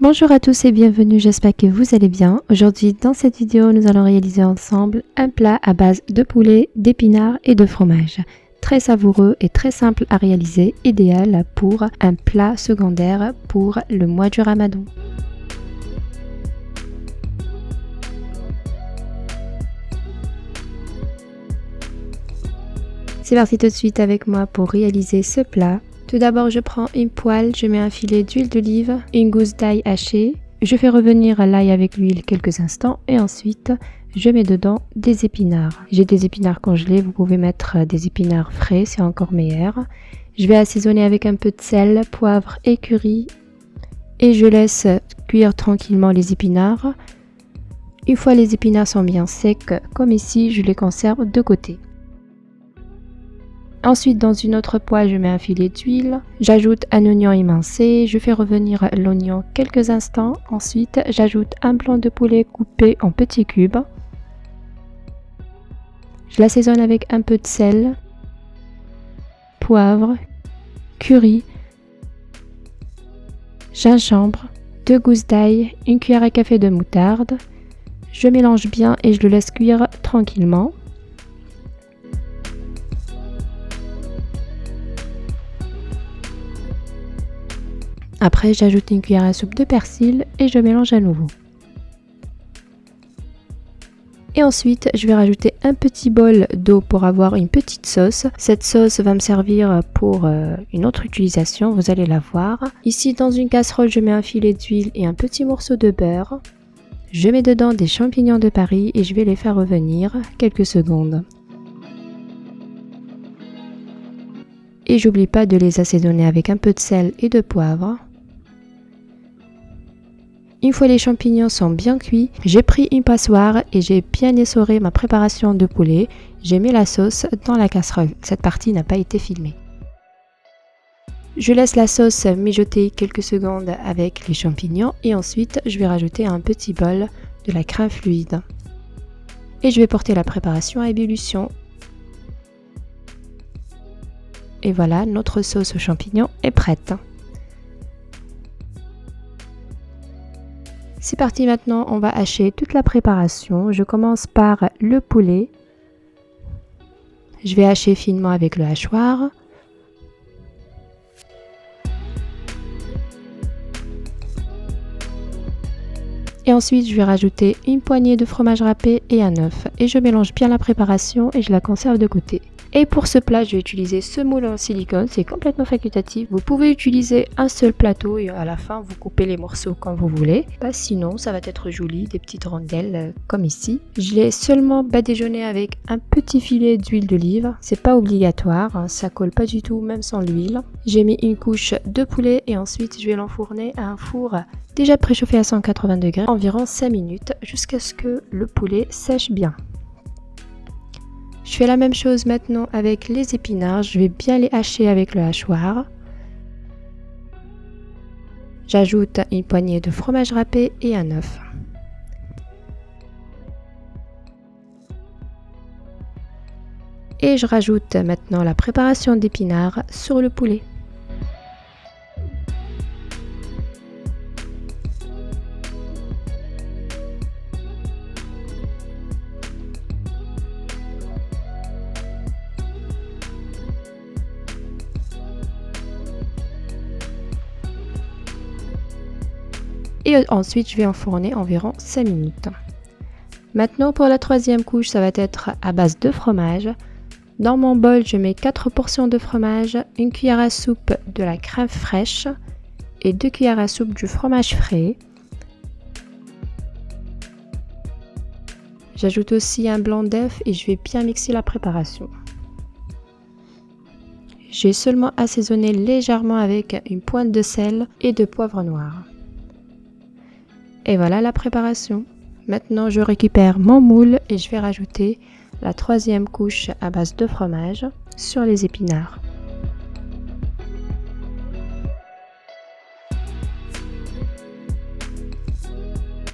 Bonjour à tous et bienvenue, j'espère que vous allez bien. Aujourd'hui dans cette vidéo nous allons réaliser ensemble un plat à base de poulet, d'épinards et de fromage. Très savoureux et très simple à réaliser, idéal pour un plat secondaire pour le mois du Ramadan. C'est parti tout de suite avec moi pour réaliser ce plat. Tout d'abord, je prends une poêle, je mets un filet d'huile d'olive, une gousse d'ail hachée. Je fais revenir l'ail avec l'huile quelques instants et ensuite, je mets dedans des épinards. J'ai des épinards congelés, vous pouvez mettre des épinards frais, c'est encore meilleur. Je vais assaisonner avec un peu de sel, poivre et curry et je laisse cuire tranquillement les épinards. Une fois les épinards sont bien secs, comme ici, je les conserve de côté. Ensuite, dans une autre poêle, je mets un filet d'huile, j'ajoute un oignon émincé, je fais revenir l'oignon quelques instants. Ensuite, j'ajoute un blanc de poulet coupé en petits cubes. Je l'assaisonne avec un peu de sel, poivre, curry, gingembre, 2 gousses d'ail, une cuillère à café de moutarde. Je mélange bien et je le laisse cuire tranquillement. Après, j'ajoute une cuillère à soupe de persil et je mélange à nouveau. Et ensuite, je vais rajouter un petit bol d'eau pour avoir une petite sauce. Cette sauce va me servir pour une autre utilisation, vous allez la voir. Ici, dans une casserole, je mets un filet d'huile et un petit morceau de beurre. Je mets dedans des champignons de Paris et je vais les faire revenir quelques secondes. Et j'oublie pas de les assaisonner avec un peu de sel et de poivre. Une fois les champignons sont bien cuits, j'ai pris une passoire et j'ai bien essoré ma préparation de poulet. J'ai mis la sauce dans la casserole. Cette partie n'a pas été filmée. Je laisse la sauce mijoter quelques secondes avec les champignons et ensuite je vais rajouter un petit bol de la crème fluide. Et je vais porter la préparation à ébullition. Et voilà, notre sauce aux champignons est prête. C'est parti, maintenant on va hacher toute la préparation. Je commence par le poulet. Je vais hacher finement avec le hachoir. Et ensuite je vais rajouter une poignée de fromage râpé et un œuf. Et je mélange bien la préparation et je la conserve de côté. Et pour ce plat, je vais utiliser ce moule en silicone, c'est complètement facultatif. Vous pouvez utiliser un seul plateau et à la fin, vous coupez les morceaux comme vous voulez. Sinon, ça va être joli, des petites rondelles comme ici. Je l'ai seulement badigeonné avec un petit filet d'huile d'olive. C'est pas obligatoire, hein, ça colle pas du tout, même sans l'huile. J'ai mis une couche de poulet et ensuite, je vais l'enfourner à un four déjà préchauffé à 180 degrés, environ 5 minutes, jusqu'à ce que le poulet sèche bien. Je fais la même chose maintenant avec les épinards, je vais bien les hacher avec le hachoir. J'ajoute une poignée de fromage râpé et un œuf. Et je rajoute maintenant la préparation d'épinards sur le poulet. Et ensuite, je vais enfourner environ 5 minutes. Maintenant, pour la troisième couche, ça va être à base de fromage. Dans mon bol, je mets 4 portions de fromage, une cuillère à soupe de la crème fraîche et 2 cuillères à soupe du fromage frais. J'ajoute aussi un blanc d'œuf et je vais bien mixer la préparation. J'ai seulement assaisonné légèrement avec une pointe de sel et de poivre noir. Et voilà la préparation. Maintenant, je récupère mon moule et je vais rajouter la troisième couche à base de fromage sur les épinards.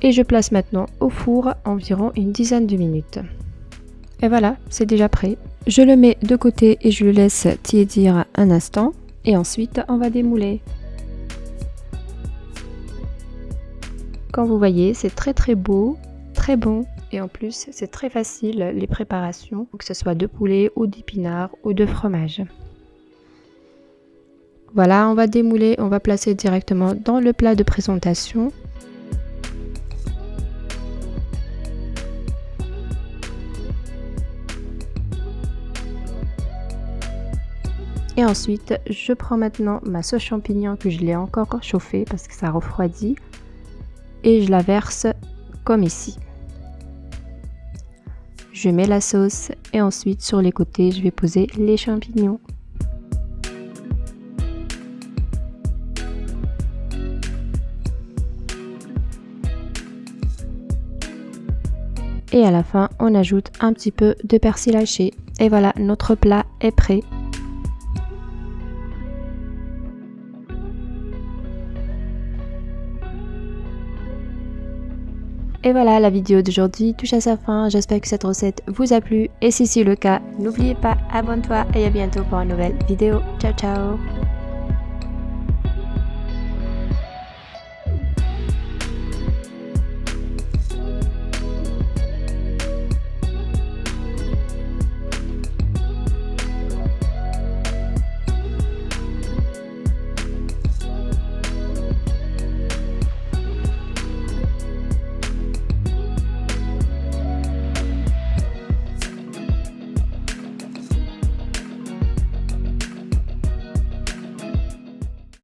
Et je place maintenant au four environ une dizaine de minutes. Et voilà, c'est déjà prêt. Je le mets de côté et je le laisse tiédir un instant. Et ensuite, on va démouler. Comme vous voyez, c'est très beau, très bon. Et en plus, c'est très facile les préparations, que ce soit de poulet ou d'épinards ou de fromage. Voilà, on va démouler, on va placer directement dans le plat de présentation. Et ensuite, je prends maintenant ma sauce champignon que je l'ai encore chauffée parce que ça refroidit. Et je la verse comme ici. Je mets la sauce et ensuite sur les côtés, je vais poser les champignons. Et à la fin, on ajoute un petit peu de persil haché. Et voilà, notre plat est prêt. Et voilà, la vidéo d'aujourd'hui touche à sa fin. J'espère que cette recette vous a plu. Et si c'est le cas, n'oubliez pas, abonne-toi et à bientôt pour une nouvelle vidéo. Ciao, ciao!